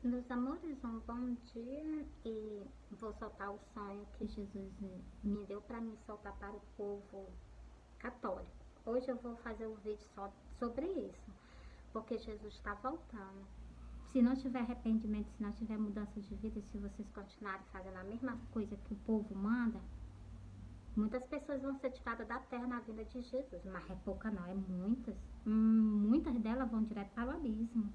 Meus amores, um bom dia e vou soltar o sonho que Jesus me deu para me soltar para o povo católico. Hoje eu vou fazer um vídeo só sobre isso, porque Jesus está voltando. Se não tiver arrependimento, se não tiver mudança de vida, se vocês continuarem fazendo a mesma coisa que o povo manda, muitas pessoas vão ser tiradas da terra na vinda de Jesus, mas é pouca não, é muitas. Muitas delas vão direto para o abismo.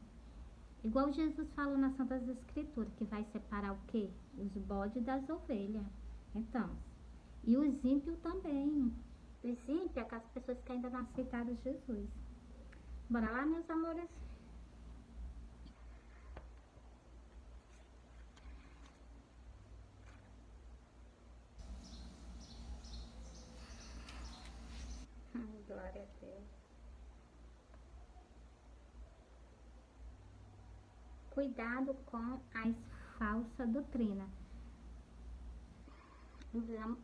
Igual Jesus falou nas Santas Escrituras, que vai separar o quê? Os bodes das ovelhas. Então, e os ímpios também. Os ímpios é aquelas pessoas que ainda não aceitaram Jesus. Bora lá, meus amores? Glória a Deus. Cuidado com as falsas doutrinas.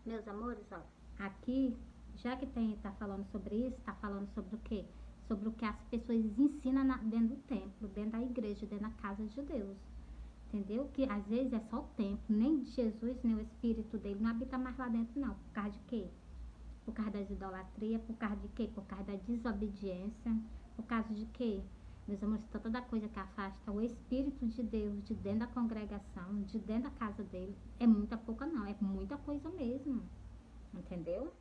Meus amores, ó, aqui, já que tá falando sobre isso, tá falando sobre o quê? Sobre o que as pessoas ensinam dentro do templo, dentro da igreja, dentro da casa de Deus. Entendeu? Que às vezes é só o templo, nem Jesus, nem o Espírito dele não habita mais lá dentro, não. Por causa de quê? Por causa das idolatrias, por causa de quê? Por causa da desobediência, por causa de quê? Meus amores, toda coisa que afasta o Espírito de Deus de dentro da congregação, de dentro da casa dele, é muita pouca não, é muita coisa mesmo. Entendeu?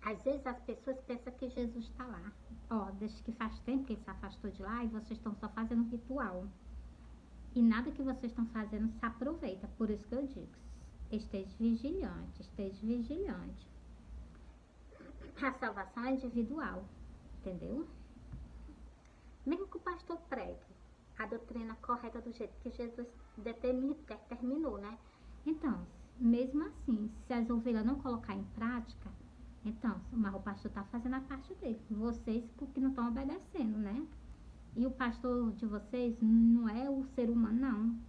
Às vezes as pessoas pensam que Jesus está lá. Ó, desde que faz tempo que ele se afastou de lá e vocês estão só fazendo ritual. E nada que vocês estão fazendo se aproveita. Por isso que eu digo, esteja vigilante, esteja vigilante. A salvação é individual, entendeu? Mesmo que o pastor pregue a doutrina correta do jeito que Jesus determinou, né? Então, mesmo assim, se as ovelhas não colocar em prática, então, mas o pastor está fazendo a parte dele. Vocês que não estão obedecendo, né? E o pastor de vocês não é o ser humano, não.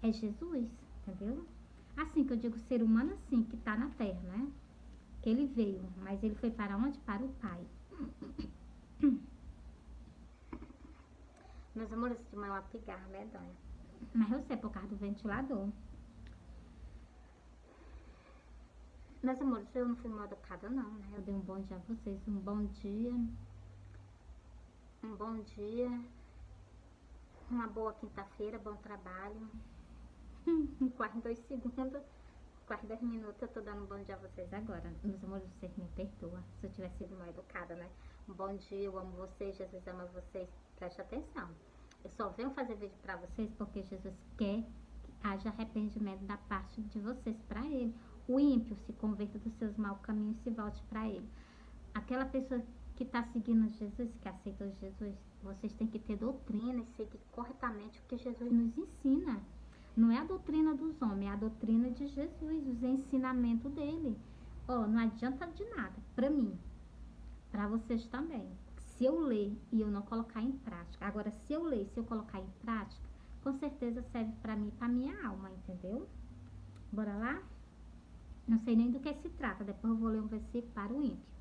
É Jesus, entendeu? Assim que eu digo ser humano, assim, que está na terra, né? Que ele veio, mas ele foi para onde? Para o Pai. Meus amores, de manhã uma pigarra medonha. Mas eu sei, por causa do ventilador. Meus amores, eu não fui mal educada, não, né? Eu dei um bom dia a vocês, um bom dia. Um bom dia. Uma boa quinta-feira, bom trabalho. Em quase 2 segundos, quase 10 minutos, eu tô dando um bom dia a vocês agora. Meus amores, vocês me perdoam se eu tiver sido mal educada, né? Um bom dia, eu amo vocês, Jesus ama vocês. Preste atenção. Eu só venho fazer vídeo pra vocês porque Jesus quer que haja arrependimento da parte de vocês pra Ele. O ímpio se converta dos seus maus caminhos e se volte pra Ele. Aquela pessoa que está seguindo Jesus, que aceitou Jesus, vocês têm que ter doutrina e seguir corretamente o que Jesus nos ensina. Não é a doutrina dos homens, é a doutrina de Jesus, os ensinamentos dele. Ó, não adianta de nada, para mim, para vocês também. Se eu ler e eu não colocar em prática, agora se eu ler e se eu colocar em prática, com certeza serve para mim e para minha alma, entendeu? Bora lá? Não sei nem do que se trata, depois eu vou ler um versículo para o ímpio.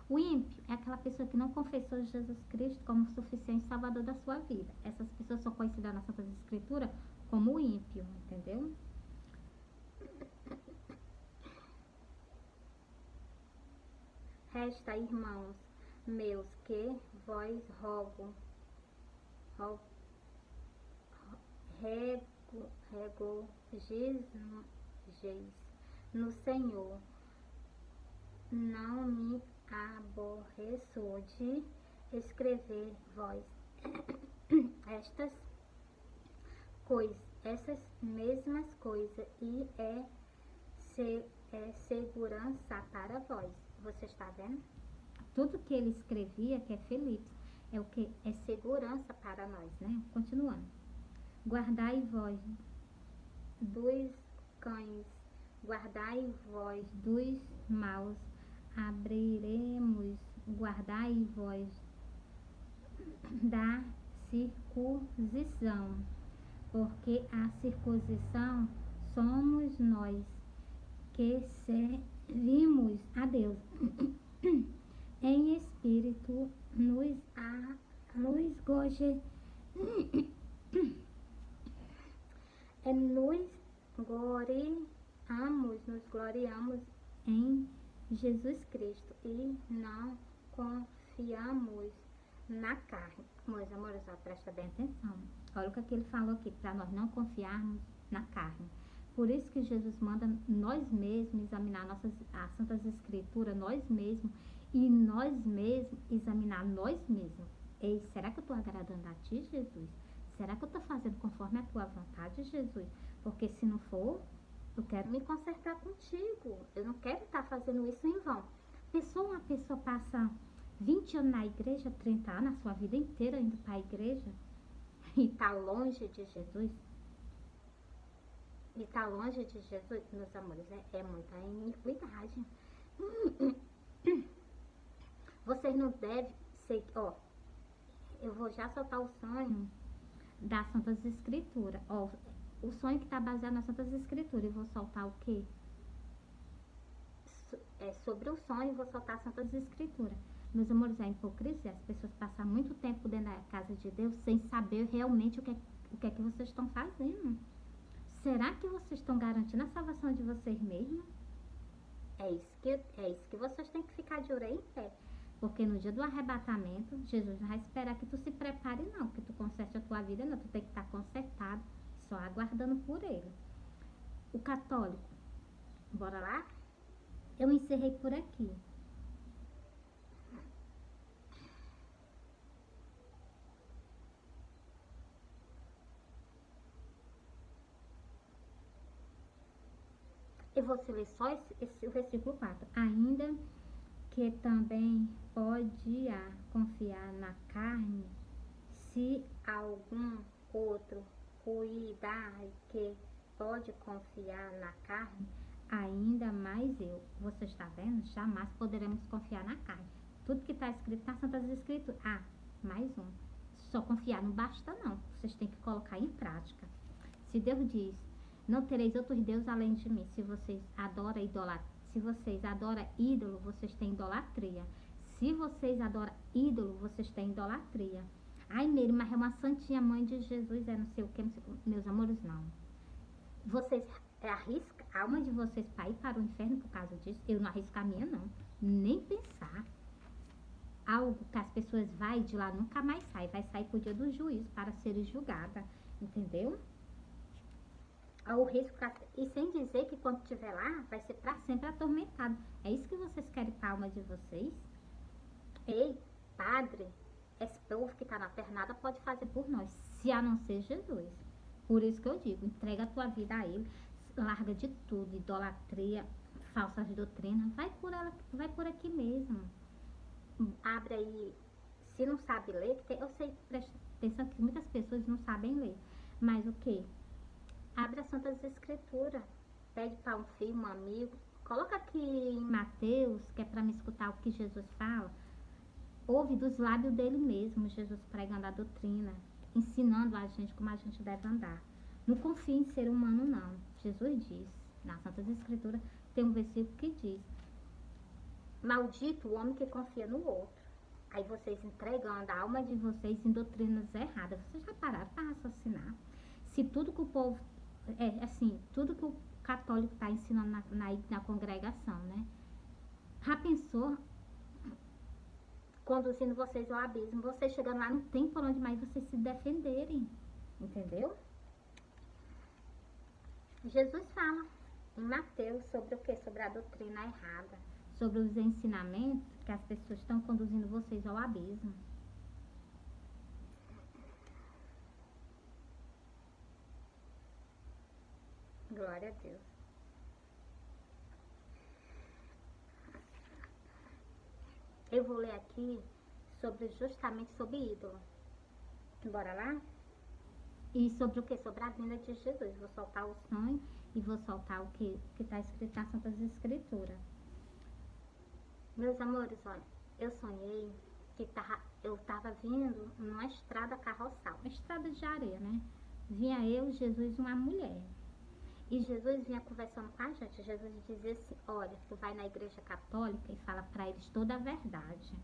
O ímpio é aquela pessoa que não confessou Jesus Cristo como suficiente salvador da sua vida. Essas pessoas são conhecidas nas Santas Escrituras como ímpio, entendeu? Resta, irmãos meus, que vós regozijeis no Senhor. Não me aborreço de escrever vós estas coisas, essas mesmas coisas, e é segurança para vós. Você está vendo? Tudo que ele escrevia, que é Felipe, é o que? É segurança para nós, né? Continuando. Guardai vós dos cães, guardai vós dos maus, abriremos, guardai vós da circuncisão, porque a circuncisão somos nós que servimos a Deus em espírito nos nos gloriamos em Jesus Cristo e não confiamos na carne. Meus amores, ó, presta bem atenção. Olha o que ele falou aqui, para nós não confiarmos na carne. Por isso que Jesus manda nós mesmos examinar as Santas Escrituras, nós mesmos, e nós mesmos examinar nós mesmos. Ei, será que eu estou agradando a ti, Jesus? Será que eu estou fazendo conforme a tua vontade, Jesus? Porque se não for, eu quero me consertar contigo. Eu não quero estar fazendo isso em vão. Uma pessoa passa 20 anos na igreja, 30 anos, a sua vida inteira indo para a igreja, e está longe de Jesus. E está longe de Jesus, meus amores, é muita iniquidade. Vocês não devem ser, ó, eu vou já soltar o sonho das Santas Escrituras. Ó, o sonho que está baseado nas Santas Escrituras. Eu vou soltar o quê? Sobre o sonho, vou soltar as Santas Escrituras. Meus amores, é hipocrisia. As pessoas passam muito tempo dentro da casa de Deus sem saber realmente o que é que vocês estão fazendo. Será que vocês estão garantindo a salvação de vocês mesmos? É isso que vocês têm que ficar de orelha em pé. Porque no dia do arrebatamento, Jesus não vai esperar que tu se prepare não, que tu conserte a tua vida não. Tu tem que estar consertado, só aguardando por ele. O católico, bora lá? Eu encerrei por aqui. Eu vou ler só esse versículo 4. Ainda que também pode confiar na carne, se algum outro cuidar que pode confiar na carne, ainda mais eu. Você está vendo? Jamais poderemos confiar na carne. Tudo que está escrito nas Santas Escrituras. Mais um. Só confiar não basta não. Vocês têm que colocar em prática. Se Deus diz, não tereis outros deuses além de mim. Se vocês adoram ídolo, vocês têm idolatria. Se vocês adoram ídolo, vocês têm idolatria. Ai, Meire, mas é uma santinha mãe de Jesus, não sei o que, meus amores, não. Vocês arriscam a alma de vocês para ir para o inferno por causa disso? Eu não arrisco a minha, não. Nem pensar. Algo que as pessoas vai de lá nunca mais sai. Vai sair pro dia do juízo para ser julgada. Entendeu? O risco, e sem dizer que quando estiver lá, vai ser para sempre atormentado. É isso que vocês querem para a alma de vocês? Ei, padre, esse povo que está na terra nada pode fazer por nós, se a não ser Jesus. Por isso que eu digo, entrega a tua vida a ele, larga de tudo, idolatria, falsas doutrinas, vai por aqui mesmo. Abre aí, se não sabe ler, eu sei, presta atenção que muitas pessoas não sabem ler, mas o que? Abre as Santas Escrituras, pede para um filho, um amigo, coloca aqui em Mateus, que é para me escutar o que Jesus fala, ouve dos lábios dele mesmo, Jesus pregando a doutrina, ensinando a gente como a gente deve andar. Não confie em ser humano não, Jesus diz, nas Santas Escrituras tem um versículo que diz, maldito o homem que confia no outro. Aí vocês entregando a alma de vocês em doutrinas erradas, vocês já pararam para raciocinar? Se tudo que o povo tudo que o católico está ensinando na congregação, né? Já pensou conduzindo vocês ao abismo? Vocês chegando lá, não tem por onde mais vocês se defenderem, entendeu? Jesus fala em Mateus sobre o que? Sobre a doutrina errada, sobre os ensinamentos que as pessoas estão conduzindo vocês ao abismo. Glória a Deus. Eu vou ler aqui justamente sobre ídolo. Bora lá? E sobre o que? Sobre a vinda de Jesus. Vou soltar o sonho e vou soltar o que está escrito nas Santas Escrituras. Meus amores, olha, eu sonhei que eu estava vindo numa estrada carroçal, uma estrada de areia, né? Vinha eu, Jesus e uma mulher. E Jesus vinha conversando com a gente. Jesus dizia assim, olha, tu vai na igreja católica e fala para eles toda a verdade.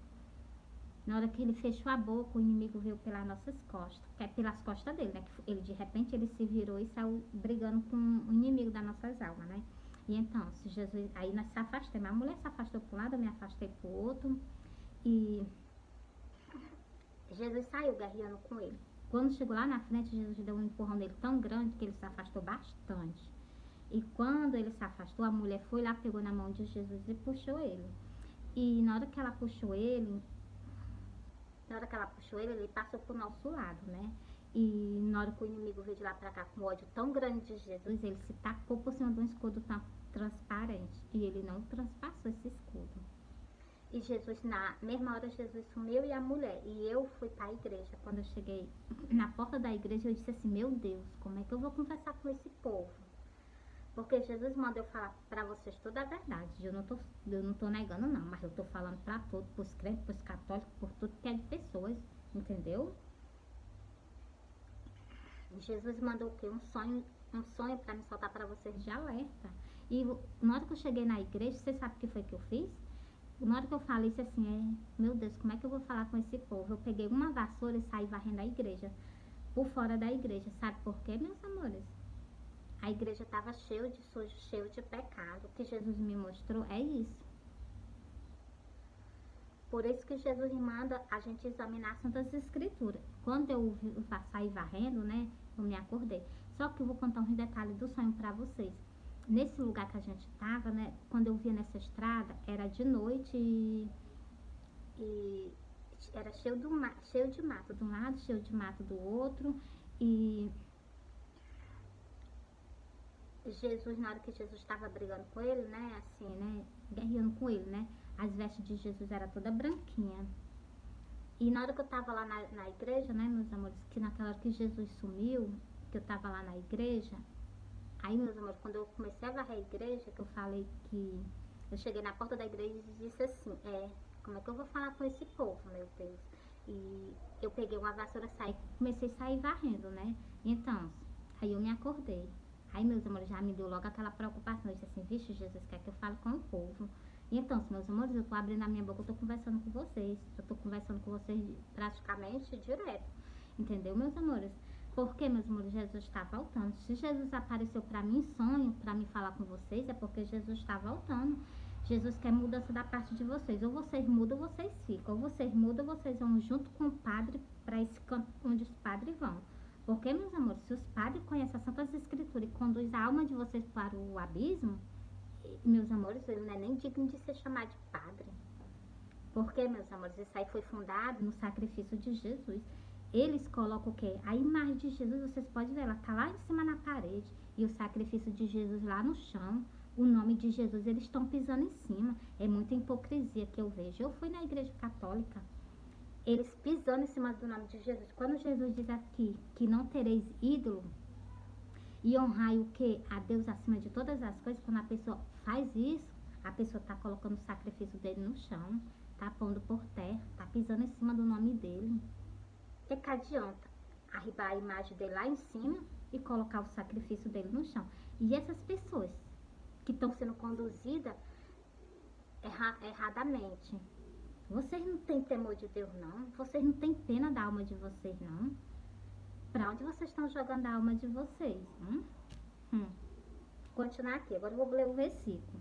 Na hora que ele fechou a boca, o inimigo veio pelas nossas costas, que é pelas costas dele, né? Que ele, de repente, ele se virou e saiu brigando com o inimigo das nossas almas, né? E então, se Jesus, aí nós se afastamos. A mulher se afastou para um lado, eu me afastei para o outro. E Jesus saiu guerreando com ele. Quando chegou lá na frente, Jesus deu um empurrão nele tão grande que ele se afastou bastante. E quando ele se afastou, a mulher foi lá, pegou na mão de Jesus e puxou ele. E na hora que ela puxou ele, ele passou pro nosso lado, né? E na hora que o inimigo veio de lá pra cá com ódio tão grande de Jesus, ele se tacou por cima de um escudo tão transparente. E ele não transpassou esse escudo. E Jesus, na mesma hora, Jesus sumiu e a mulher. E eu fui para a igreja. Quando eu cheguei na porta da igreja, eu disse assim, meu Deus, como é que eu vou conversar com esse povo? Porque Jesus manda eu falar para vocês toda a verdade. Eu não tô negando não, mas eu tô falando para todos, pros crentes, pros católicos, por tudo que é de pessoas, entendeu? Jesus mandou o quê? Um sonho para me soltar para vocês de alerta. E na hora que eu cheguei na igreja, você sabe o que foi que eu fiz? Na hora que eu falei isso assim, meu Deus, como é que eu vou falar com esse povo? Eu peguei uma vassoura e saí varrendo a igreja, por fora da igreja. Sabe por quê, meus amores? A igreja estava cheia de sujo, cheia de pecado. O que Jesus me mostrou é isso. Por isso que Jesus manda a gente examinar as Santas Escrituras. Quando eu saí varrendo, né, eu me acordei. Só que eu vou contar uns detalhes do sonho para vocês. Nesse lugar que a gente estava, né, quando eu via nessa estrada, era de noite e era cheio de mato de um lado, cheio de mato do outro. E Jesus, na hora que Jesus estava brigando com ele, né, assim, né, guerreando com ele, né, as vestes de Jesus era toda branquinha. E na hora que eu estava lá na igreja, né, meus amores, que naquela hora que Jesus sumiu, que eu estava lá na igreja, aí, meus amores, quando eu comecei a varrer a igreja, que eu falei que eu cheguei na porta da igreja e disse assim, como é que eu vou falar com esse povo, meu Deus? E eu peguei uma vassoura, comecei a sair varrendo, né? Então, aí eu me acordei. Aí, meus amores, já me deu logo aquela preocupação. Eu disse assim, vixe, Jesus quer que eu fale com o povo. E então, meus amores, eu tô abrindo a minha boca, eu tô conversando com vocês. Eu tô conversando com vocês praticamente direto. Entendeu, meus amores? Porque, meus amores, Jesus está voltando. Se Jesus apareceu para mim em sonho, para me falar com vocês, é porque Jesus está voltando. Jesus quer mudança da parte de vocês. Ou vocês mudam ou vocês ficam. Ou vocês mudam ou vocês vão junto com o padre para esse campo onde os padres vão. Porque, meus amores, se os padres conhecem as Santas Escrituras e conduzem a alma de vocês para o abismo, meus amores, ele não é nem digno de ser chamado de padre. Porque, meus amores, isso aí foi fundado no sacrifício de Jesus. Eles colocam o quê? A imagem de Jesus, vocês podem ver, ela tá lá em cima na parede. E o sacrifício de Jesus lá no chão. O nome de Jesus, eles estão pisando em cima. É muita hipocrisia que eu vejo. Eu fui na igreja católica, eles pisando em cima do nome de Jesus. Quando Jesus diz aqui que não tereis ídolo e honrai o que? A Deus acima de todas as coisas, quando a pessoa faz isso, a pessoa está colocando o sacrifício dele no chão, tá pondo por terra, tá pisando em cima do nome dele. O que adianta arribar a imagem dele lá em cima e colocar o sacrifício dele no chão? E essas pessoas que estão sendo conduzidas erradamente, vocês não têm temor de Deus, não? Vocês não têm pena da alma de vocês, não? Para onde vocês estão jogando a alma de vocês? Continuar aqui, agora eu vou ler o versículo.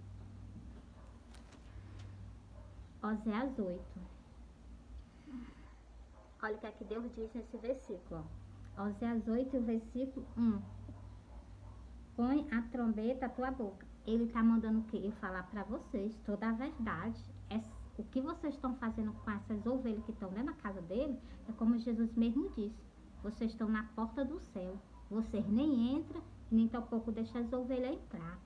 Oséias 8. Olha o que é que Deus diz nesse versículo. Oséias 8, o versículo 1. Põe a trombeta à tua boca. Ele está mandando o quê? Eu falar para vocês toda a verdade. O que vocês estão fazendo com essas ovelhas que estão dentro da casa dele, é como Jesus mesmo disse. Vocês estão na porta do céu. Vocês nem entram, nem tampouco deixam as ovelhas entrar.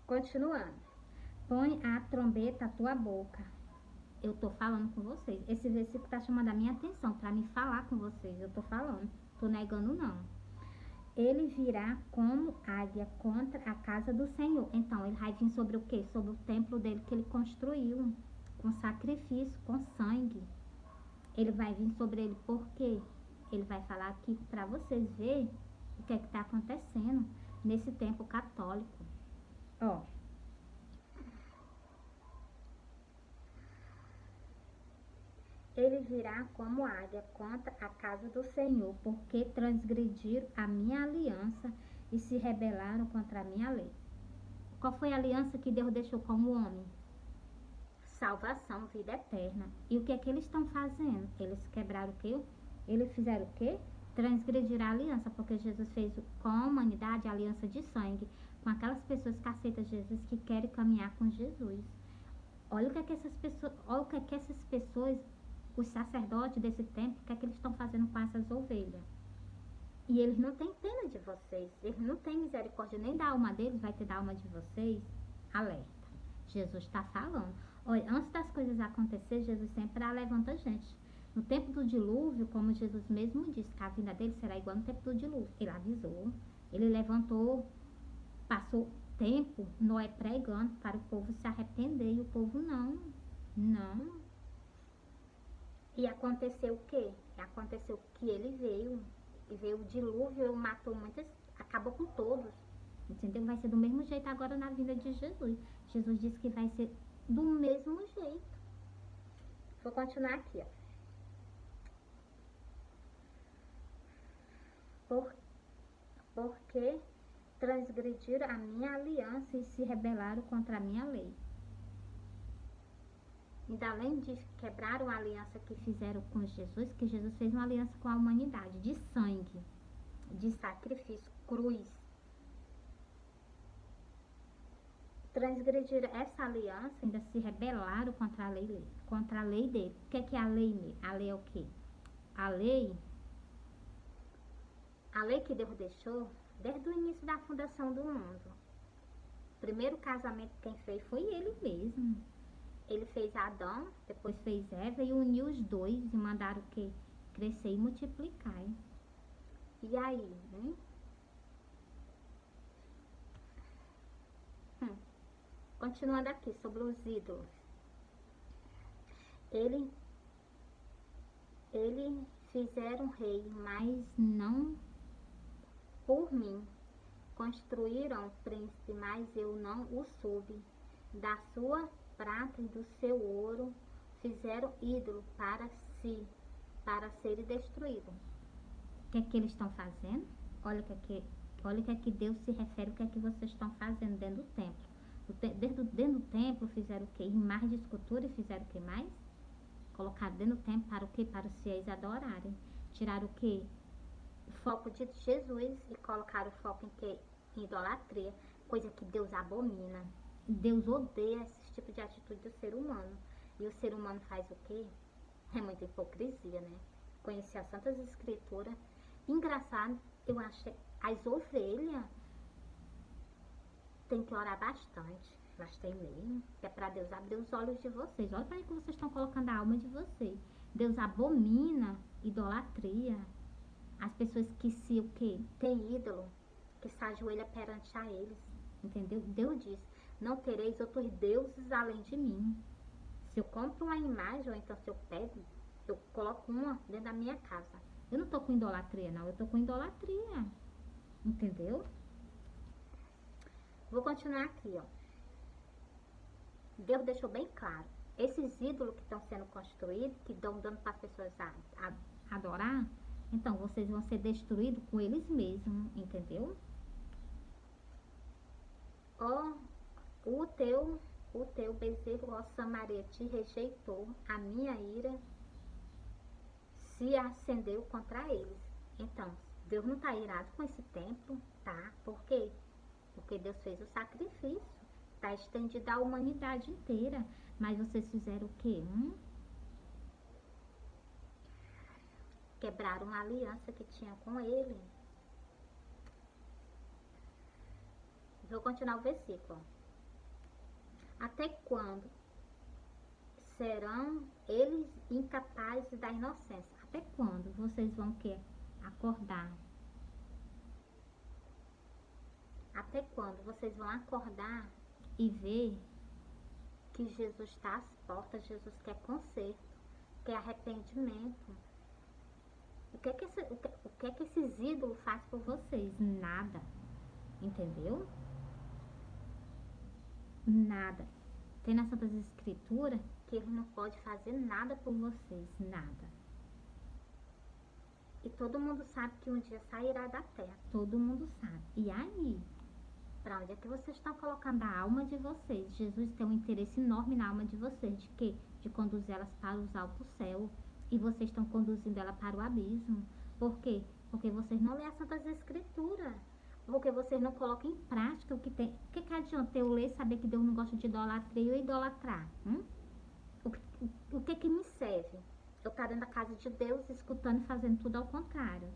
Continuando. Põe a trombeta à tua boca. Eu tô falando com vocês. Esse versículo tá chamando a minha atenção para me falar com vocês. Eu tô falando. Tô negando não. Ele virá como águia contra a casa do Senhor. Então, ele vai vir sobre o quê? Sobre o templo dele que ele construiu. Com sacrifício, com sangue. Ele vai vir sobre ele por quê? Ele vai falar aqui para vocês verem o que é que tá acontecendo nesse tempo católico. Ó. Ele virá como águia contra a casa do Senhor, porque transgrediram a minha aliança e se rebelaram contra a minha lei. Qual foi a aliança que Deus deixou com o homem? Salvação, vida eterna. E o que é que eles estão fazendo? Eles quebraram o quê? Eles fizeram o quê? Transgrediram a aliança, porque Jesus fez com a humanidade a aliança de sangue, com aquelas pessoas que aceitam Jesus, que querem caminhar com Jesus. Olha o que é que essas pessoas, olha o que é que essas pessoas, os sacerdotes desse tempo, o que é que eles estão fazendo com essas ovelhas. E eles não têm pena de vocês, eles não têm misericórdia nem da alma deles, vai ter da alma de vocês. Alerta. Jesus está falando. Olha, antes das coisas acontecerem, Jesus sempre levanta a gente. No tempo do dilúvio, como Jesus mesmo disse, que a vinda dele será igual no tempo do dilúvio. Ele avisou, ele levantou, passou tempo, Noé pregando para o povo se arrepender, e o povo não. E aconteceu o quê? Aconteceu que ele veio, e veio o dilúvio, matou muitas, acabou com todos. Entendeu? Vai ser do mesmo jeito agora na vida de Jesus. Jesus disse que vai ser do mesmo jeito. Vou continuar aqui, ó. Porque transgrediram a minha aliança e se rebelaram contra a minha lei. E além de quebraram a aliança que fizeram com Jesus, que Jesus fez uma aliança com a humanidade, de sangue, de sacrifício, cruz. Transgrediram essa aliança, ainda se rebelaram contra a lei dele. O que é a lei? A lei é o quê? A lei que Deus deixou desde o início da fundação do mundo. O primeiro casamento quem fez foi ele mesmo. Ele fez Adão, depois fez Eva e uniu os dois e mandaram o quê? Crescer e multiplicar. E aí, hein? Continuando aqui sobre os ídolos. Ele fizeram rei, mas não por mim. Construíram príncipe, mas eu não o soube. Da sua prata e do seu ouro fizeram ídolo para si, para serem destruídos. O que é que eles estão fazendo? Olha o que é que Deus se refere, o que é que vocês estão fazendo dentro do templo. Dentro do templo fizeram o quê? Imagens de escultura e fizeram o que mais? Colocaram dentro do templo para o quê? Para os fiéis adorarem. Tiraram o quê? O foco de Jesus e colocaram o foco em quê? Em idolatria, coisa que Deus abomina. Deus odeia esse tipo de atitude do ser humano. E o ser humano faz o quê? É muita hipocrisia, né? Conhecer as Santas Escrituras. Engraçado, eu acho as ovelhas tem que orar bastante. Mas tem mesmo. Que é para Deus abrir os olhos de vocês. Olha para aí que vocês estão colocando a alma de vocês. Deus abomina idolatria. As pessoas que se o quê? Tem ídolo, que se ajoelha perante a eles. Entendeu? Deus diz, não tereis outros deuses além de mim. Se eu compro uma imagem, ou então se eu pego, eu coloco uma dentro da minha casa. Eu não tô com idolatria, não. Eu tô com idolatria. Entendeu? Vou continuar aqui, ó. Deus deixou bem claro. Esses ídolos que estão sendo construídos, que estão dando para as pessoas adorar, então vocês vão ser destruídos com eles mesmos, entendeu? Ó, o teu bezerro, ó Samaria, te rejeitou, a minha ira se acendeu contra eles. Então, Deus não está irado com esse templo, tá? Por quê? Porque Deus fez o sacrifício, está estendido à humanidade inteira. Mas vocês fizeram o quê? Quebraram a aliança que tinha com ele. Vou continuar o versículo. Até quando serão eles incapazes da inocência? Até quando vocês vão querer acordar? Até quando vocês vão acordar e ver que Jesus está às portas, Jesus quer conserto, quer arrependimento? O que é que esses ídolos fazem por vocês? Nada. Entendeu? Nada. Tem nas Santas Escrituras que ele não pode fazer nada por vocês, nada. E todo mundo sabe que um dia sairá da terra. Todo mundo sabe. E aí, para onde é que vocês estão colocando a alma de vocês? Jesus tem um interesse enorme na alma de vocês. De quê? De conduzir elas para os altos céus. E vocês estão conduzindo ela para o abismo. Por quê? Porque vocês não lêem as Santas Escrituras. Porque vocês não colocam em prática o que tem. O que adianta eu ler e saber que Deus não gosta de idolatria e eu idolatrar? O que me serve? Eu estar dentro da casa de Deus, escutando e fazendo tudo ao contrário.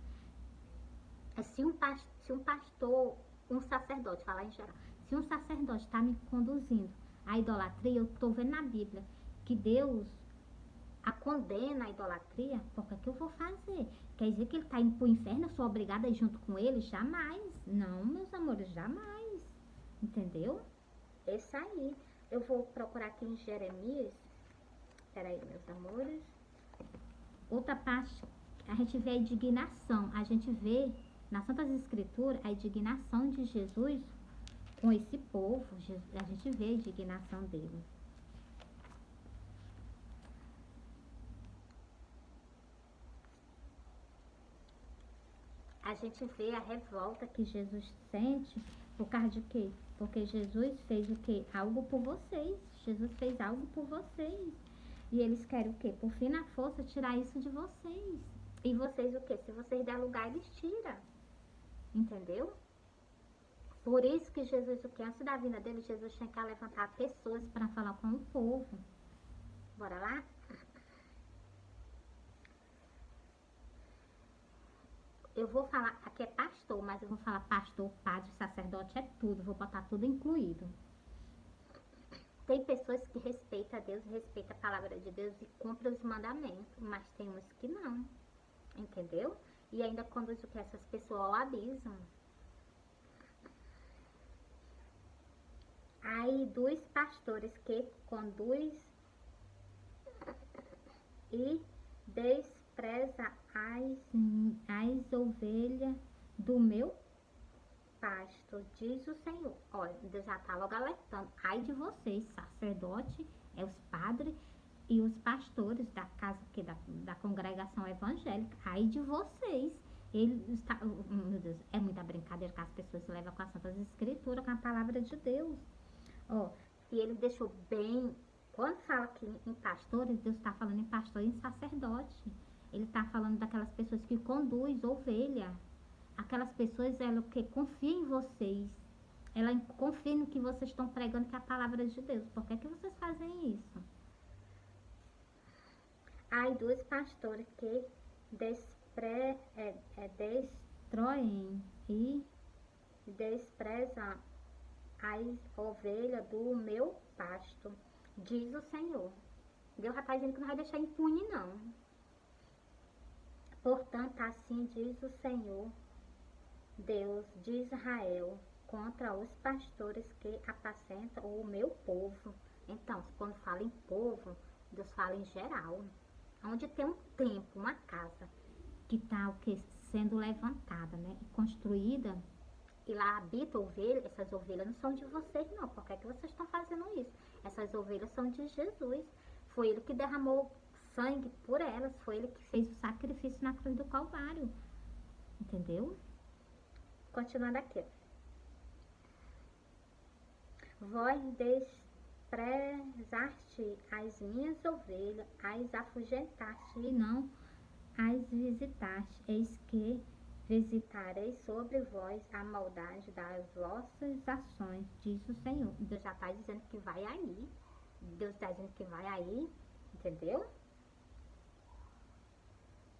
Se um pastor, um sacerdote, falar em geral, se um sacerdote está me conduzindo à idolatria, eu estou vendo na Bíblia que Deus a condena a idolatria, por que eu vou fazer? Quer dizer que ele está indo para o inferno, eu sou obrigada a ir junto com ele? Jamais. Não, meus amores, jamais. Entendeu? Esse aí. Eu vou procurar aqui em Jeremias. Peraí, meus amores. Outra parte, a gente vê a indignação. A gente vê, nas Santas Escrituras, a indignação de Jesus com esse povo. A gente vê a indignação dele. A gente vê a revolta que Jesus sente por causa de quê? Porque Jesus fez o quê? Algo por vocês. Jesus fez algo por vocês. E eles querem o quê? Por fim na força tirar isso de vocês. E vocês o quê? Se vocês der lugar, eles tiram. Entendeu? Por isso que Jesus, o que antes da vinda dele, Jesus tinha que levantar pessoas para falar com o povo. Bora lá? Eu vou falar, aqui é pastor, mas eu vou falar pastor, padre, sacerdote, é tudo, vou botar tudo incluído. Tem pessoas que respeitam a Deus, respeitam a palavra de Deus e cumprem os mandamentos, mas tem uns que não, entendeu? E ainda conduz o que essas pessoas ao abismo. Aí, dos pastores que conduz e despreza as ovelhas do meu pasto, diz o Senhor. Olha, Deus já está logo alertando. Ai de vocês, sacerdote, os padres e os pastores da casa que da congregação evangélica. Ai de vocês. Ele está, meu Deus, é muita brincadeira que as pessoas levam com as Santas Escrituras, com a palavra de Deus. Ó, e ele deixou bem. Quando fala aqui em pastores, Deus está falando em pastor e em sacerdote. Ele está falando daquelas pessoas que conduz ovelha. Aquelas pessoas, ela que confia em vocês. Ela confia no que vocês estão pregando, que é a palavra de Deus. Por que vocês fazem isso? Ai dos pastores que destroem e desprezam as ovelhas do meu pasto, diz o Senhor. Deus já está dizendo que não vai deixar impune, não. Portanto, assim diz o Senhor, Deus de Israel, contra os pastores que apacentam o meu povo. Então, quando fala em povo, Deus fala em geral. Onde tem um templo, uma casa, que está sendo levantada, né? E construída, e lá habita ovelha, essas ovelhas não são de vocês, não. Por que vocês estão fazendo isso? Essas ovelhas são de Jesus. Foi ele que derramou sangue por elas, foi ele que fez o sacrifício na cruz do Calvário. Entendeu? Continuando aqui. Vós desprezaste as minhas ovelhas, as afugentaste e não as visitaste. Eis que visitarei sobre vós a maldade das vossas ações, diz o Senhor. Deus já está dizendo que vai aí. Deus está dizendo que vai aí, entendeu?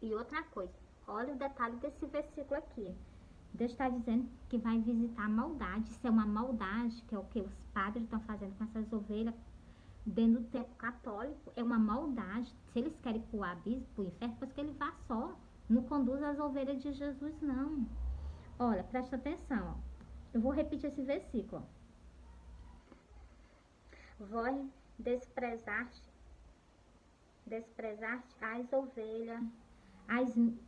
E outra coisa, olha o detalhe desse versículo aqui. Deus está dizendo que vai visitar a maldade. Isso é uma maldade, que é o que os padres estão fazendo com essas ovelhas dentro do tempo católico. É uma maldade. Se eles querem ir para o abismo, para o inferno, pois que ele vá só. Não conduz as ovelhas de Jesus, não. Olha, presta atenção. Ó. Eu vou repetir esse versículo. Vós desprezaste as ovelhas.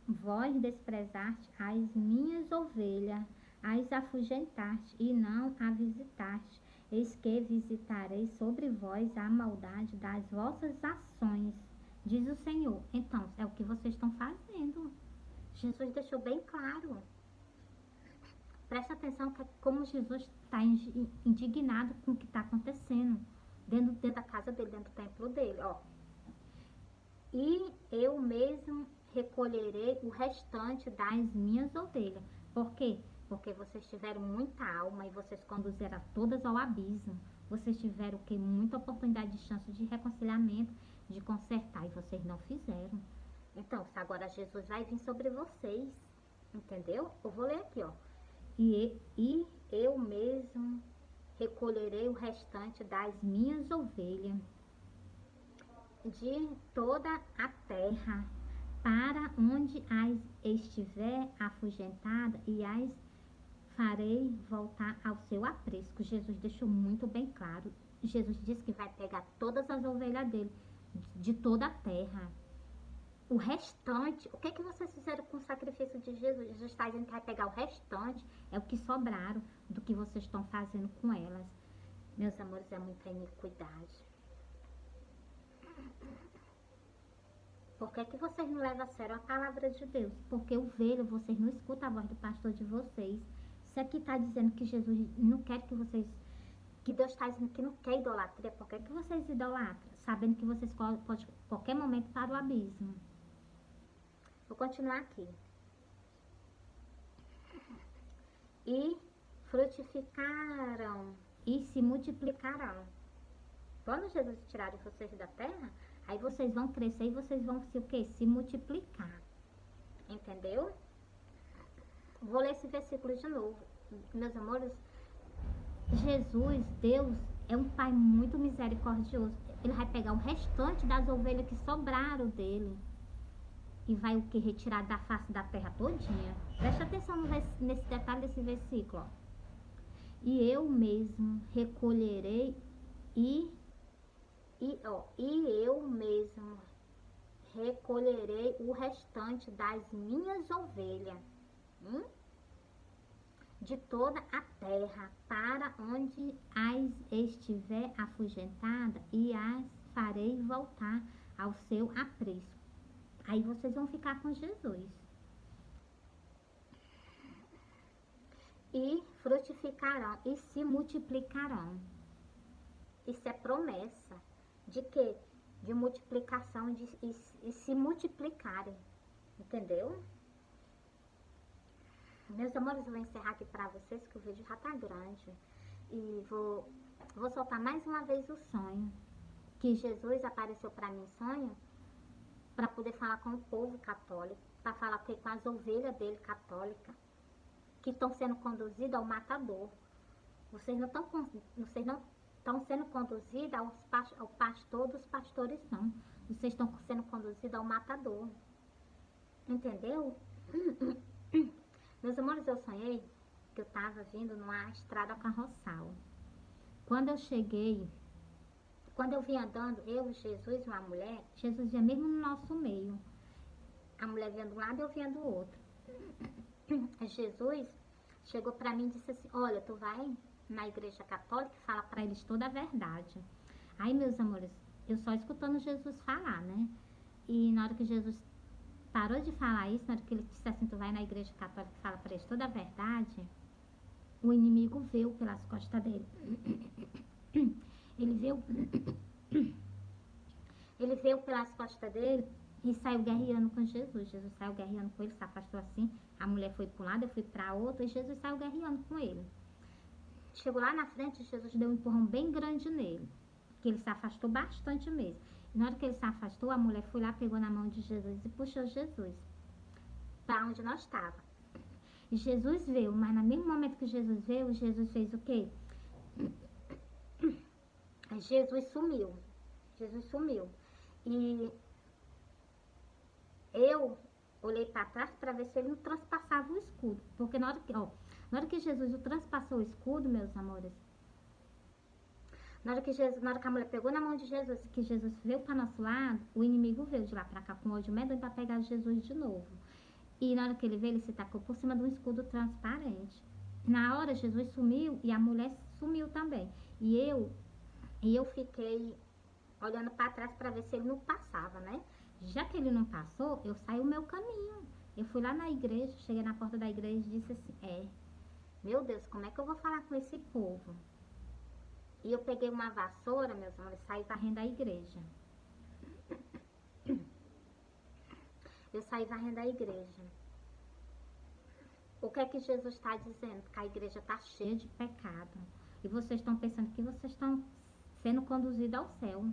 Vós desprezaste as minhas ovelhas, as afugentaste e não a visitaste. Eis que visitarei sobre vós a maldade das vossas ações, diz o Senhor. Então, é o que vocês estão fazendo. Jesus deixou bem claro. Presta atenção que é como Jesus está indignado com o que está acontecendo dentro da casa dele, dentro do templo dele, ó. E eu mesmo recolherei o restante das minhas ovelhas. Por quê? Porque vocês tiveram muita alma e vocês conduziram todas ao abismo. Vocês tiveram que muita oportunidade de chance de reconciliamento, de consertar, e vocês não fizeram. Então, agora Jesus vai vir sobre vocês, entendeu? Eu vou ler aqui, ó. E eu mesmo recolherei o restante das minhas ovelhas de toda a terra, para onde as estiver afugentada, e as farei voltar ao seu aprisco. Jesus deixou muito bem claro. Jesus disse que vai pegar todas as ovelhas dele, de toda a terra. O restante, o que que vocês fizeram com o sacrifício de Jesus? Jesus está dizendo que vai pegar o restante, é o que sobraram do que vocês estão fazendo com elas. Meus amores, é muita iniquidade. Por que que vocês não levam a sério a palavra de Deus? Porque o velho, vocês não escutam a voz do pastor de vocês. Isso aqui está dizendo que Jesus não quer que vocês... Que Deus está dizendo que não quer idolatria. Por que que vocês idolatram? Sabendo que vocês podem, a qualquer momento, para o abismo. Vou continuar aqui. E frutificaram e se multiplicarão. Quando Jesus tirar vocês da terra, aí vocês vão crescer e vocês vão se o quê? Se multiplicar. Entendeu? Vou ler esse versículo de novo. Meus amores, Jesus, Deus, é um Pai muito misericordioso. Ele vai pegar o restante das ovelhas que sobraram dele e vai o que? Retirar da face da terra todinha. Presta atenção nesse detalhe desse versículo, ó. E eu mesmo recolherei e eu mesmo recolherei o restante das minhas ovelhas de toda a terra, para onde as estiver afugentada, e as farei voltar ao seu aprisco. Aí vocês vão ficar com Jesus. E frutificarão e se multiplicarão. Isso é promessa de quê? De multiplicação e se multiplicarem. Entendeu? Meus amores, eu vou encerrar aqui para vocês, que o vídeo já tá grande. E vou soltar mais uma vez o sonho. Que Jesus apareceu para mim em sonho, para poder falar com o povo católico, para falar com as ovelhas dele católicas, que estão sendo conduzidas ao matador. Vocês não estão sendo conduzidas ao pastor dos pastores, não. Vocês estão sendo conduzidos ao matador. Entendeu? Meus amores, eu sonhei que eu estava vindo numa estrada carroçal. Quando eu cheguei, quando eu vim andando, eu, Jesus e uma mulher, Jesus ia mesmo no nosso meio. A mulher vinha de um lado e eu vinha do outro. Jesus chegou para mim e disse assim: olha, tu vai na igreja católica e fala para eles toda a verdade. Aí, meus amores, eu só escutando Jesus falar, né? E na hora que Jesus parou de falar isso, na hora que ele disse assim: tu vai na igreja católica e fala para eles toda a verdade, o inimigo veio pelas costas dele. Ele veio pelas costas dele e saiu guerreando com Jesus. Jesus saiu guerreando com ele, se afastou assim. A mulher foi para um lado, eu fui para outro, e Jesus saiu guerreando com ele. Chegou lá na frente, Jesus deu um empurrão bem grande nele, que ele se afastou bastante mesmo. E na hora que ele se afastou, a mulher foi lá, pegou na mão de Jesus e puxou Jesus para onde nós estávamos. E Jesus veio, mas no mesmo momento que Jesus veio, Jesus fez o quê? Jesus sumiu. Jesus sumiu. E eu olhei para trás para ver se ele não transpassava o escudo. Porque na hora que Jesus transpassou o escudo, meus amores, na hora que a mulher pegou na mão de Jesus, que Jesus veio para nosso lado, o inimigo veio de lá para cá com ódio medonho para pegar Jesus de novo. E na hora que ele veio, ele se tacou por cima de um escudo transparente. Na hora, Jesus sumiu e a mulher sumiu também. E eu fiquei olhando para trás para ver se ele não passava, né? Já que ele não passou, eu saí o meu caminho. Eu fui lá na igreja, cheguei na porta da igreja e disse assim, meu Deus, como é que eu vou falar com esse povo? E eu peguei uma vassoura, meus amores, e saí varrendo a igreja. Eu saí varrendo a igreja. O que é que Jesus está dizendo? Que a igreja está cheia de pecado. E vocês estão pensando que vocês estão sendo conduzidos ao céu.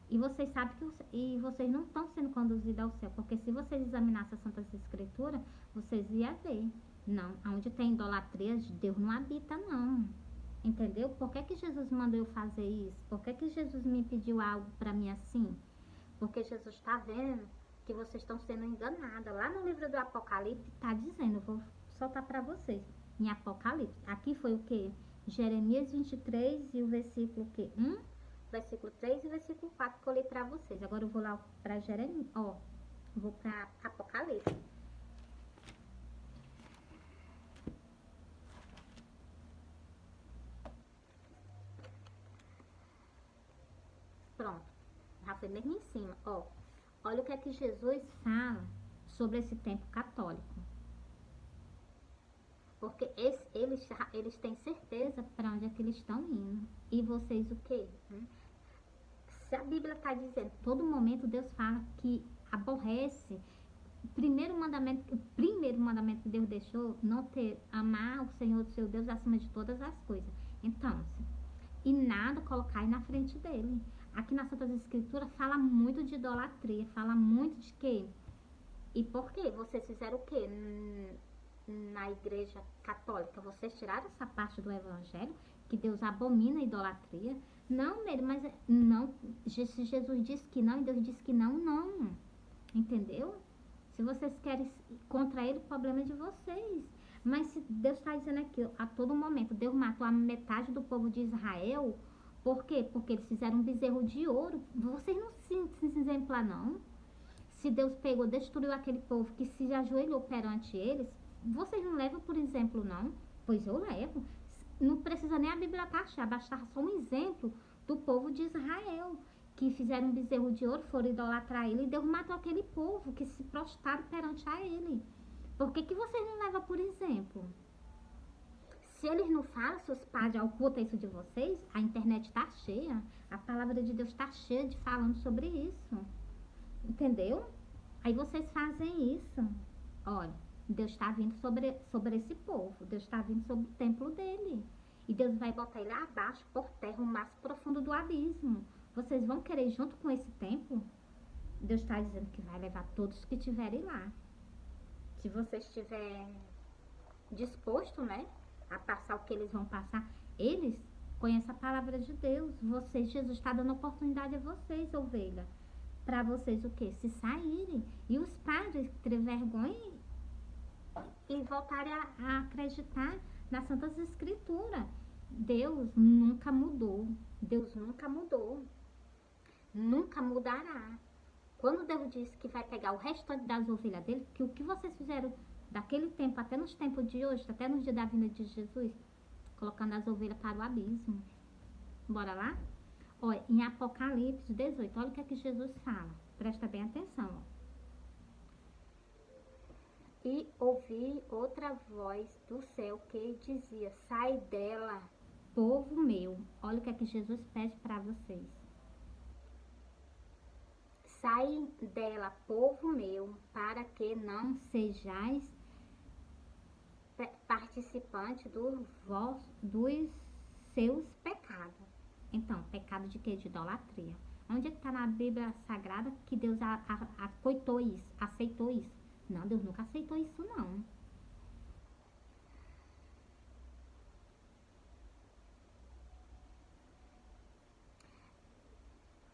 E vocês sabem que vocês não estão sendo conduzidos ao céu. Porque se vocês examinassem as Santas Escrituras, vocês iam ver. Não, onde tem idolatria, Deus não habita, não. Entendeu? Por que Jesus mandou eu fazer isso? Por que Jesus me pediu algo para mim assim? Porque Jesus está vendo que vocês estão sendo enganados. Lá no livro do Apocalipse está dizendo, eu vou soltar para vocês. Em Apocalipse, aqui foi o que? Jeremias 23 e o versículo o quê? 1, versículo 3 e o versículo 4 que eu li para vocês. Agora eu vou lá para Jeremias, vou para Apocalipse. Pronto, já foi mesmo em cima, Olha o que é que Jesus fala sobre esse tempo católico. Porque eles têm certeza para onde é que eles estão indo. E vocês o quê? Se a Bíblia está dizendo, todo momento Deus fala que aborrece. O primeiro mandamento que Deus deixou, não ter, amar o Senhor, o seu Deus, acima de todas as coisas. Então, e nada colocar aí na frente dele. Aqui nas Santas Escrituras fala muito de idolatria, fala muito de quê? E por quê? Vocês fizeram o quê? Na igreja católica, vocês tiraram essa parte do evangelho, que Deus abomina a idolatria. Não, mas não, se Jesus disse que não e Deus disse que não, não. Entendeu? Se vocês querem contra ele, o problema é de vocês. Mas se Deus está dizendo aqui, a todo momento, Deus matou a metade do povo de Israel. Por quê? Porque eles fizeram um bezerro de ouro. Vocês não se exemplar, não. Se Deus pegou, destruiu aquele povo que se ajoelhou perante eles, vocês não levam por exemplo, não? Pois eu levo. Não precisa nem a Bíblia taxar, basta só um exemplo do povo de Israel, que fizeram um bezerro de ouro, foram idolatrar ele, e Deus matou aquele povo que se prostraram perante a ele. Por que vocês não levam por exemplo? Se eles não falam, se os padres ocultam isso de vocês, a internet está cheia, a palavra de Deus está cheia de falando sobre isso. Entendeu? Aí vocês fazem isso. Olha, Deus está vindo sobre esse povo. Deus está vindo sobre o templo dele. E Deus vai botar ele abaixo, por terra, o mais profundo do abismo. Vocês vão querer ir junto com esse templo? Deus está dizendo que vai levar todos que estiverem lá. Se você estiver disposto, né, a passar o que eles vão passar, eles conhecem a palavra de Deus. Vocês, Jesus está dando oportunidade a vocês, ovelha. Para vocês o quê? Se saírem. E os padres terem vergonha e voltarem a acreditar nas Santas Escrituras. Deus nunca mudou. Deus nunca mudou. Nunca mudará. Quando Deus disse que vai pegar o restante das ovelhas dele, que o que vocês fizeram daquele tempo até nos tempos de hoje, até nos dias da vinda de Jesus, colocando as ovelhas para o abismo. Bora lá? Olha, em Apocalipse 18, olha o que é que Jesus fala. Presta bem atenção. E ouvi outra voz do céu que dizia, sai dela, povo meu. Olha o que é que Jesus pede para vocês. Sai dela, povo meu, para que não sejais participantes dos seus pecados. Então, pecado de quê? De idolatria. Onde é que está na Bíblia Sagrada que Deus aceitou isso? Não, Deus nunca aceitou isso, não.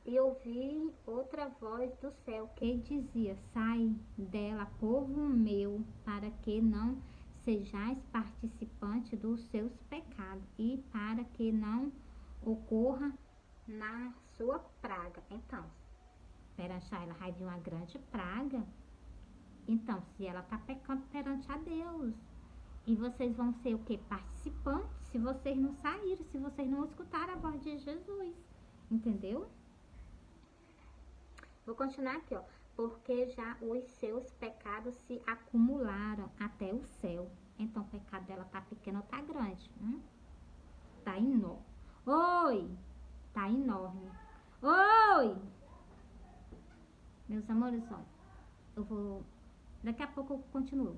E ouvi outra voz do céu que dizia, sai dela, povo meu, para que não sejais participantes dos seus pecados e para que não ocorra na sua praga. Então, perante ela vai vir uma grande praga. Então, se ela está pecando perante a Deus, E vocês vão ser o quê? Participantes, se vocês não saírem, se vocês não escutarem a voz de Jesus. Entendeu? Vou continuar aqui, ó. Porque já os seus pecados se acumularam até o céu. Então o pecado dela tá pequeno ou tá grande? Tá enorme. Oi! Tá enorme. Oi! Meus amores, ó. Eu vou... Daqui a pouco eu continuo.